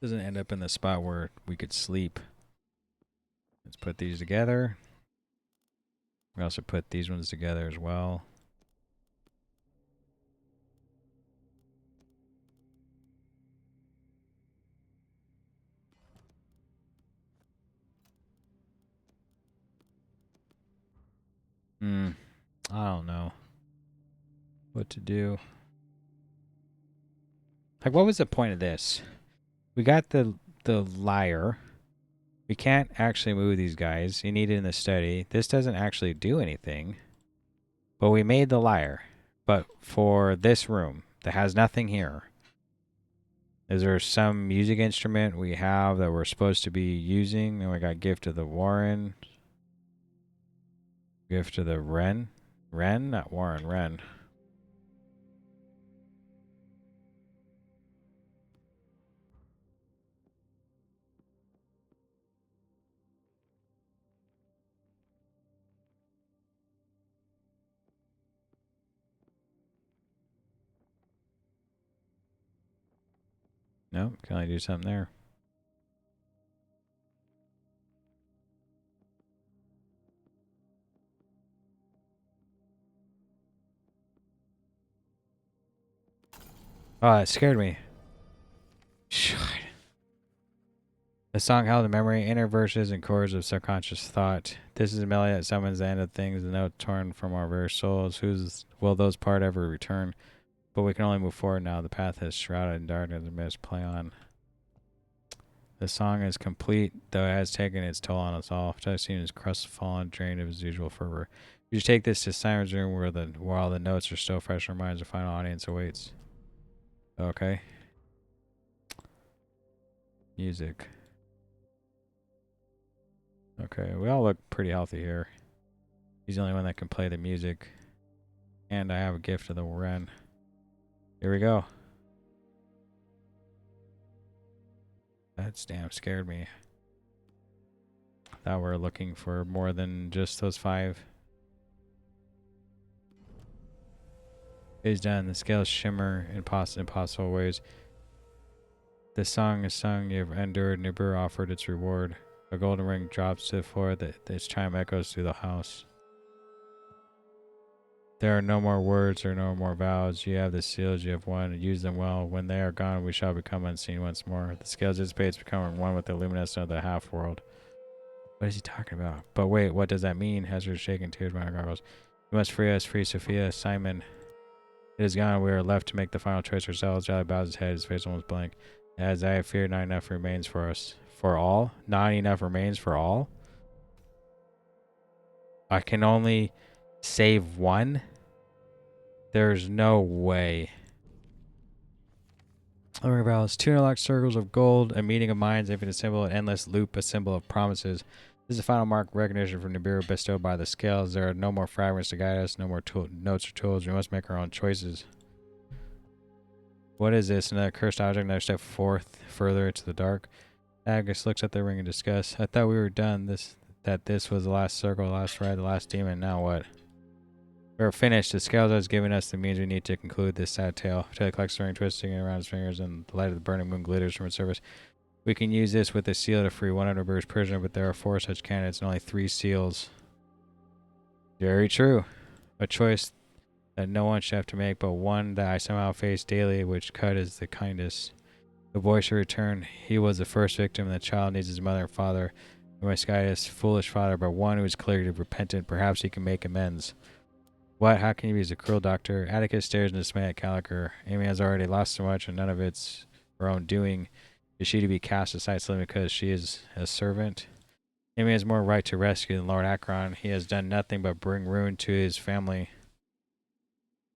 doesn't end up in the spot where we could sleep. Let's put these together. We also put these ones together as well. I don't know what to do. Like, what was the point of this? We got the liar. We can't actually move these guys. You need it in the study. This doesn't actually do anything. But we made the liar. But for this room that has nothing here, is there some music instrument we have that we're supposed to be using? And we got Gift of the Warren. Gift of the Wren. Wren? Not Warren, Wren. Nope, can only do something there. Oh, that scared me. Shit. The song held in memory, inner verses and chords of subconscious thought. This is a melody that summons the end of things, the note torn from our very souls. Whose will those part ever return? But we can only move forward now. The path is shrouded in darkness and mist. Play on. The song is complete, though it has taken its toll on us all. Justin is crestfallen, drained of his usual fervor. You should take this to Simon's room while the notes are still fresh in our minds. The final audience awaits. Okay. Music. Okay, we all look pretty healthy here. He's the only one that can play the music. And I have a gift of the wren. Here we go. That's damn scared me. Thought we were looking for more than just those 5. It is done. The scales shimmer in impossible ways. The song is sung. You have endured. Nibiru offered its reward. A golden ring drops to the floor. Its chime echoes through the house. There are no more words or no more vows. You have the seals you have won. Use them well. When they are gone, we shall become unseen once more. The scales dissipates, becoming one with the luminescence of the half-world. What is he talking about? But wait, what does that mean? Hazard shaking tears by our goggles. You must free us, free Sophia. Simon. It is gone. We are left to make the final choice ourselves. Jolly bows his head, his face almost blank. As I have feared, not enough remains for us. For all? Not enough remains for all? I can only save one? There's no way. Ring bells. 2 interlocked circles of gold, a meeting of minds, infinite symbol, an endless loop, a symbol of promises. This is the final mark recognition from Nibiru bestowed by the scales. There are no more fragments to guide us, no more notes or tools. We must make our own choices. What is this? Another cursed object, another step further into the dark. Agus looks at the ring in disgust. I thought we were done. This was the last circle, the last ride, the last demon. Now what? We're finished. The scales has given us the means we need to conclude this sad tale. Taylor collects the ring, twisting it around his fingers, and the light of the burning moon glitters from its surface. We can use this with the seal to free one of Nibiru's prisoner, but there are 4 such candidates and only 3 seals. Very true. A choice that no one should have to make, but one that I somehow face daily, which cut is the kindest. The boy should return. He was the first victim, and the child needs his mother and father. We must guide his foolish father, but one who is clearly repentant. Perhaps he can make amends. What? How can you be a cruel doctor? Atticus stares in dismay at Caliker. Amy has already lost so much, and none of it's her own doing. Is she to be cast aside simply because she is a servant? Amy has more right to rescue than Lord Akron. He has done nothing but bring ruin to his family.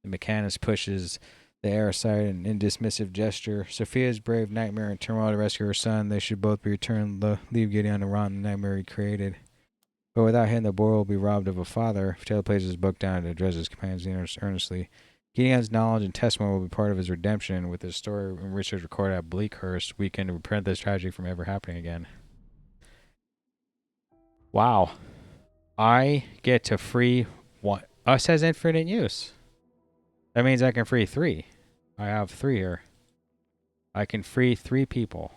The mechanist pushes the air aside in dismissive gesture. Sophia's brave nightmare and turmoil to rescue her son. They should both be returned. Leave Gideon to rot in the nightmare he created. But without him, the boy will be robbed of a father. Taylor places his book down to address his companions earnestly. Gideon's knowledge and testimony will be part of his redemption. With his story and research recorded at Bleakhurst, we can prevent this tragedy from ever happening again. Wow. I get to free one. Us has infinite use. That means I can free 3. I have 3 here. I can free 3 people.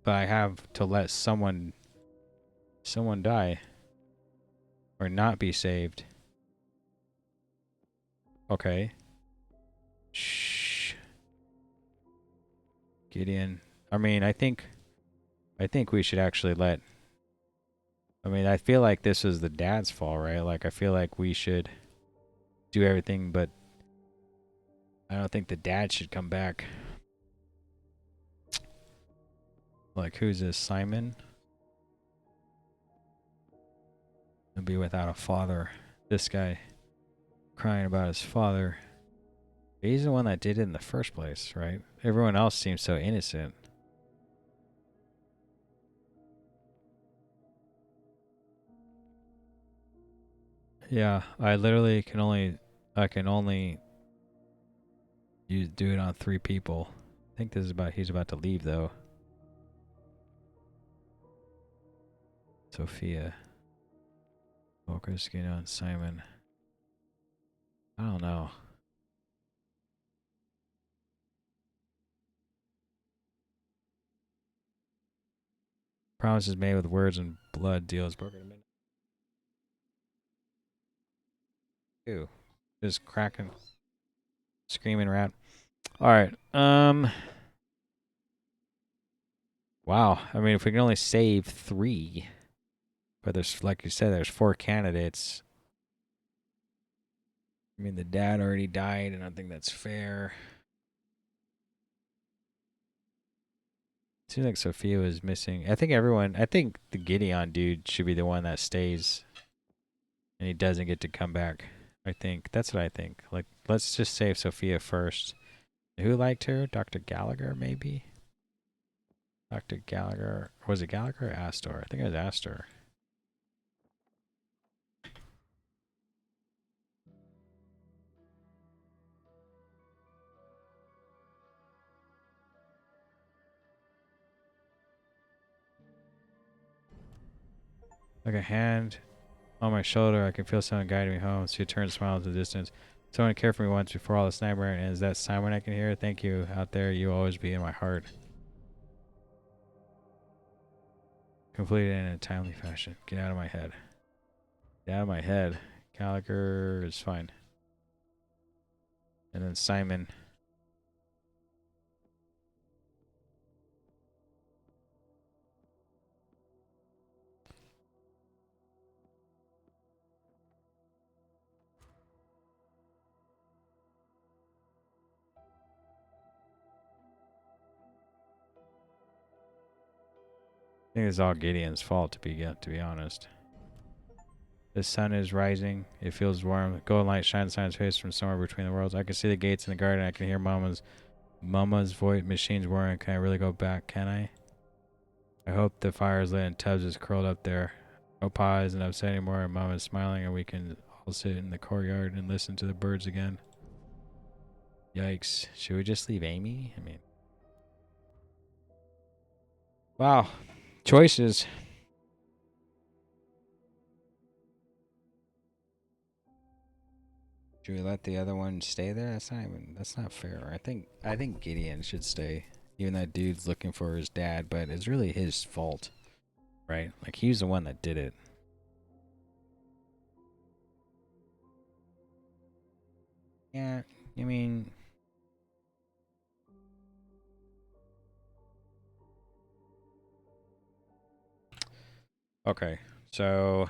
But I have to let someone die. Or not be saved. Okay. Shh. Gideon. I mean, I think we should actually let... I mean, I feel like this is the dad's fault, right? Like, I feel like we should do everything, but I don't think the dad should come back. Like, who's this? Simon? He'll be without a father. This guy crying about his father. He's the one that did it in the first place, right? Everyone else seems so innocent. Yeah, I literally can only do it on 3 people. I think this is he's about to leave though. Sophia. Focus, Gideon, Simon. I don't know. Promises made with words and blood, deals broken. Ew. Just cracking, screaming rat. All right. Wow. I mean, if we can only save 3, but there's, like you said, there's 4 candidates. I mean, the dad already died, and I think that's fair. Seems like Sophia was missing. I think the Gideon dude should be the one that stays, and he doesn't get to come back. I think that's what I think. Like, let's just save Sophia first. Who liked her? Dr. Gallagher, maybe. Dr. Gallagher. Was it Gallagher or Astor? I think it was Astor. Like a hand on my shoulder, I can feel someone guiding me home. She turns, smiles in the distance. Someone cared for me once before all this nightmare, and is that Simon I can hear? Thank you out there. You always be in my heart. Completed in a timely fashion. Get out of my head. Get out of my head. Gallagher is fine. And then Simon. I think it's all Gideon's fault, to be honest. The sun is rising. It feels warm. Golden light shines on his face from somewhere between the worlds. I can see the gates in the garden. I can hear Mama's voice machines whirring. Can I really go back? Can I? I hope the fire is lit and Tubbs is curled up there. No Pa isn't upset anymore and Mama's smiling and we can all sit in the courtyard and listen to the birds again. Yikes. Should we just leave Amy? I mean, wow. Choices. Should we let the other one stay there? That's not fair. I think Gideon should stay. Even that dude's looking for his dad, but it's really his fault, right? Like he's the one that did it. Yeah, I mean, okay. So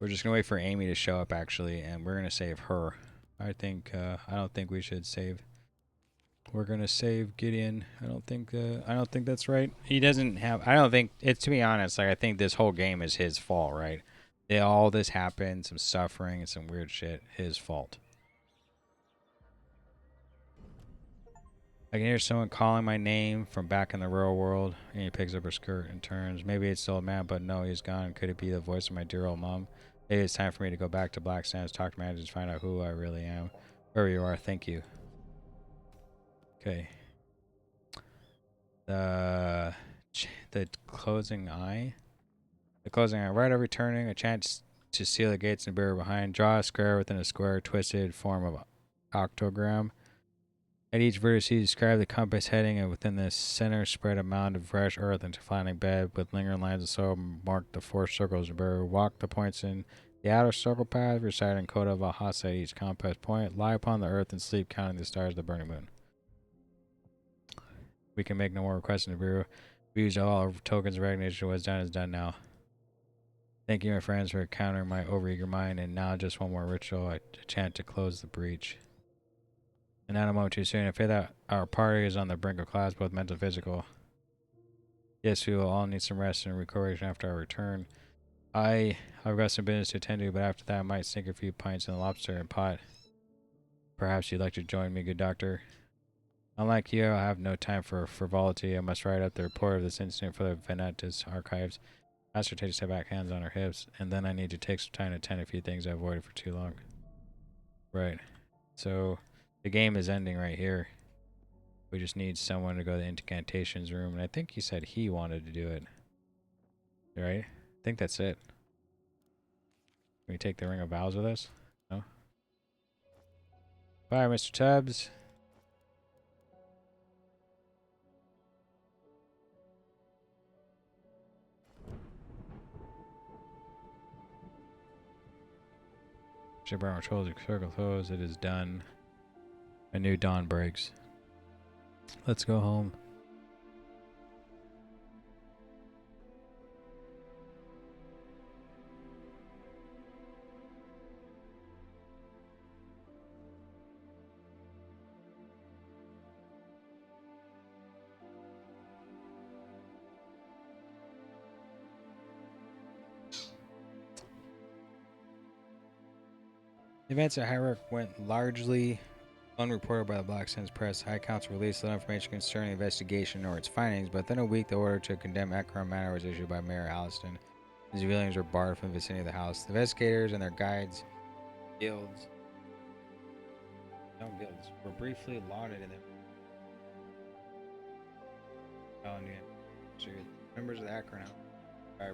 we're just gonna wait for Amy to show up actually, and we're gonna save her. I don't think we should save. We're gonna save Gideon. I don't think that's right. He doesn't have. I don't think it's, to be honest. Like I think this whole game is his fault, right? All this happened, some suffering and some weird shit. His fault. I can hear someone calling my name from back in the real world. And he picks up her skirt and turns. Maybe it's the old man, but no, he's gone. Could it be the voice of my dear old mom? Maybe it's time for me to go back to Black Sands, talk to managers, find out who I really am. Wherever you are, thank you. Okay. The the closing eye. The closing eye. Right over turning, a chance to seal the gates and barrier behind. Draw a square within a square, twisted form of octogram. At each vertex, describe the compass heading, and within the center, spread a mound of fresh earth into flattening bed with lingering lines of soil. Mark the 4 circles of barrier. Walk the points in the outer circle path, reciting Coda of Lhasa at each compass point. Lie upon the earth and sleep, counting the stars of the burning moon. We can make no more requests in the bureau. We use all our tokens of recognition. What's done is done now. Thank you, my friends, for countering my overeager mind. And now, just one more ritual. I chant to close the breach. And not a moment too soon. I fear that our party is on the brink of collapse, both mental and physical. Yes, we will all need some rest and recuperation after our return. I've got some business to attend to, but after that, I might sink a few pints in the lobster and pot. Perhaps you'd like to join me, good doctor. Unlike you, I have no time for frivolity. I must write up the report of this incident for the Venetus archives. Ask her to take a step back, hands on her hips, and then I need to take some time to attend a few things I avoided for too long. Right. So the game is ending right here. We just need someone to go to the incantations room, and I think he said he wanted to do it. Right? I think that's it. Can we take the Ring of Vows with us? No? Bye, Mr. Tubbs. Ship our controls, circle closed. It is done. A new dawn breaks. Let's go home. Events at High went largely unreported by the Black Sands press. High Council released little information concerning the investigation or its findings, but within a week, the order to condemn Ekron Manor was issued by Mayor Alliston. The civilians were barred from the vicinity of the house. The investigators and their guides, guilds, were briefly lauded in the members of the Ekron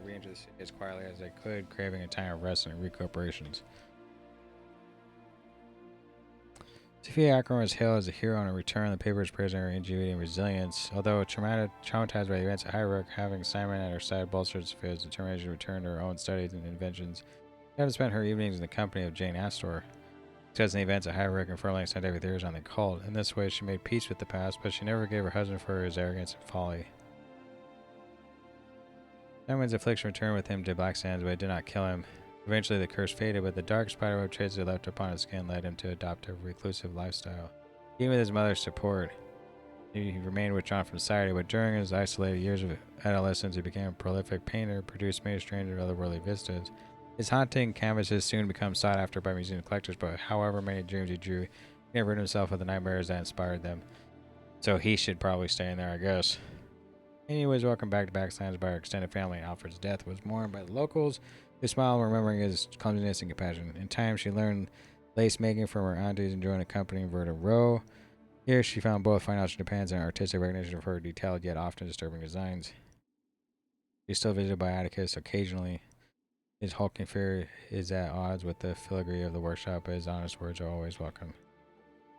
re-entered the city as quietly as they could, craving a time of rest and recuperations. Sophia Akron was hailed as a hero on her return. The papers praised her ingenuity and resilience. Although traumatized by the events at High Rook, having Simon at her side bolstered Sophia's determination to return to her own studies and inventions. She had spent her evenings in the company of Jane Astor, discussing the events at High Rook and furling scientific theories on the occult. In this way, she made peace with the past, but she never forgave her husband for his arrogance and folly. Simon's affliction returned with him to Black Sands, but it did not kill him. Eventually, the curse faded, but the dark spiderweb traces he left upon his skin led him to adopt a reclusive lifestyle. Even with his mother's support, he remained withdrawn from society, but during his isolated years of adolescence, he became a prolific painter, produced many strange and otherworldly vistas. His haunting canvases soon become sought after by museum collectors, but however many dreams he drew, he never rid himself of the nightmares that inspired them. So he should probably stay in there, I guess. Anyways, welcome back to Black Sands by our extended family. Alfred's death was mourned by the locals, who smiled, remembering his clumsiness and compassion. In time, she learned lace making from her aunties and joined a company in Verda Row. Here, she found both financial independence and artistic recognition of her detailed yet often disturbing designs. She's still visited by Atticus occasionally. His hulking figure is at odds with the filigree of the workshop, but his honest words are always welcome.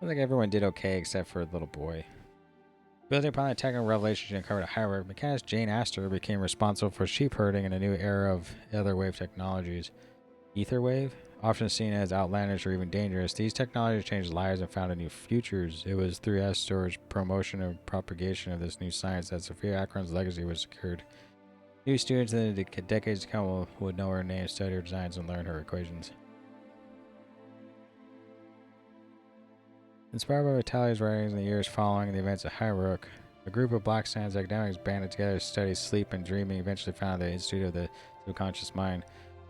I think everyone did okay except for the little boy. Building upon the technical revelation she uncovered at High Rook, mechanist Jane Astor became responsible for sheep herding in a new era of etherwave technologies. Etherwave? Often seen as outlandish or even dangerous, these technologies changed lives and founded new futures. It was through Astor's promotion and propagation of this new science that Sophia Akron's legacy was secured. New students in the decades to come would know her name, study her designs, and learn her equations. Inspired by Vitali's writings in the years following the events at High Rook, a group of Black Sands academics banded together to study sleep and dreaming, eventually founded the Institute of the Subconscious Mind.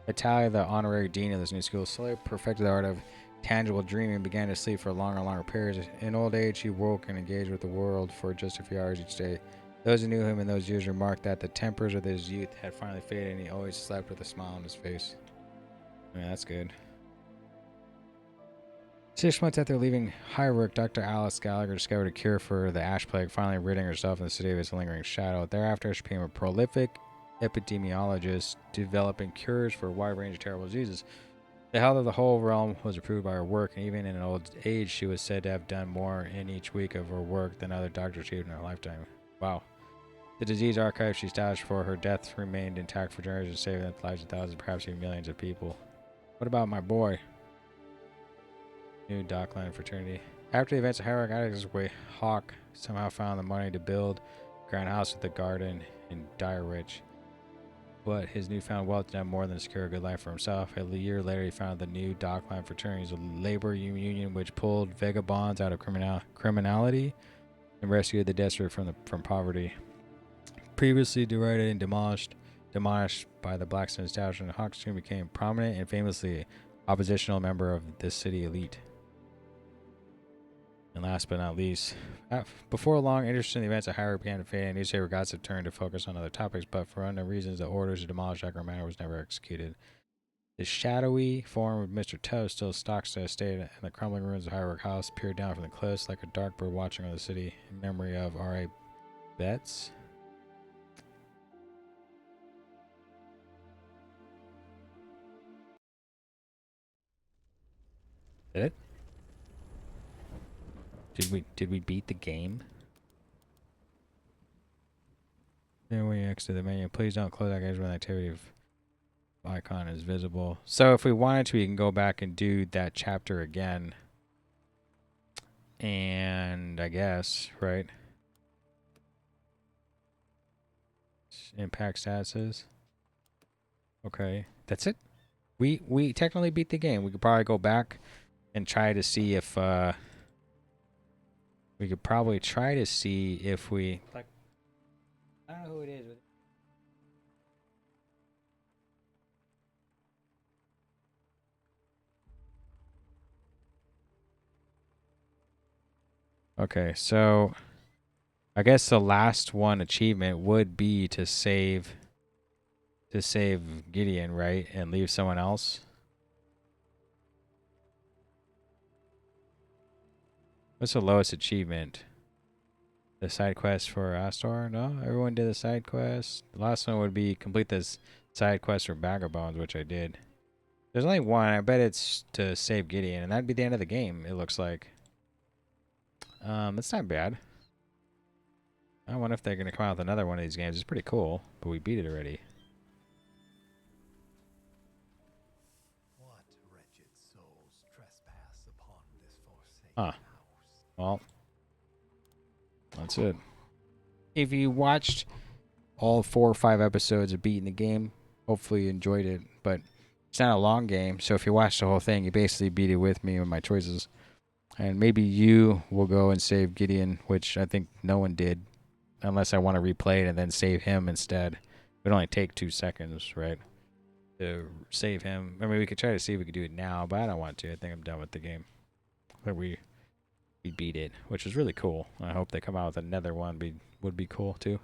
Vitalia, the honorary dean of this new school, slowly perfected the art of tangible dreaming and began to sleep for longer and longer periods. In old age, he woke and engaged with the world for just a few hours each day. Those who knew him in those years remarked that the tempers of his youth had finally faded and he always slept with a smile on his face. I mean, that's good. 6 months after leaving High Rook, Dr. Alice Gallagher discovered a cure for the ash plague, finally ridding herself in the city of its lingering shadow. Thereafter, she became a prolific epidemiologist, developing cures for a wide range of terrible diseases. The health of the whole realm was improved by her work, and even in an old age, she was said to have done more in each week of her work than other doctors achieved in her lifetime. Wow. The disease archive she established for her death remained intact for generations, saving the lives of thousands, perhaps even millions of people. What about my boy? New Dockland fraternity. After the events of High Rook, Atticus Hawk somehow found the money to build a grand house with a garden in Dire Ridge. But his newfound wealth did more than secure a good life for himself. A year later, he founded the New Dockland fraternity, a labor union which pulled vagabonds out of criminality and rescued the desperate from poverty. Previously derided and demolished by the Blackstone establishment, Hawk soon became prominent and famously oppositional member of the city elite. And last but not least, before long, interest in the events at High Rook began to fade, and newspaper gossip turned to focus on other topics, but for unknown reasons, the orders to demolish Ekron Manor was never executed. The shadowy form of Mr. Toe still stalks the estate, and the crumbling ruins of High Rook House peered down from the cliffs like a dark bird watching over the city in memory of R.A. Betts. Did it? Did we beat the game? Then when you exit the menu, please don't close that game when the activity of icon is visible. So if we wanted to, we can go back and do that chapter again. And I guess, right? Impact statuses. Okay, that's it. We technically beat the game. We could probably go back and try to see if we could probably try to see if we like. I don't know who it is. Okay, so I guess the last one achievement would be to save Gideon, right, and leave someone else. What's the lowest achievement? The side quest for Astor? No, everyone did the side quest. The last one would be complete this side quest for Vagabonds, which I did. There's only one. I bet it's to save Gideon, and that'd be the end of the game. It looks like. That's not bad. I wonder if they're gonna come out with another one of these games. It's pretty cool, but we beat it already. What wretched souls trespass upon this forsaken Huh. house? Well, that's it. If you watched all 4 or 5 episodes of beating the game, hopefully you enjoyed it. But it's not a long game, so if you watch the whole thing, you basically beat it with me and my choices. And maybe you will go and save Gideon, which I think no one did, unless I want to replay it and then save him instead. It would only take 2 seconds, right, to save him. I mean, we could try to see if we could do it now, but I don't want to. I think I'm done with the game. But we beat it, which is really cool. I hope they come out with another one. Would be cool too.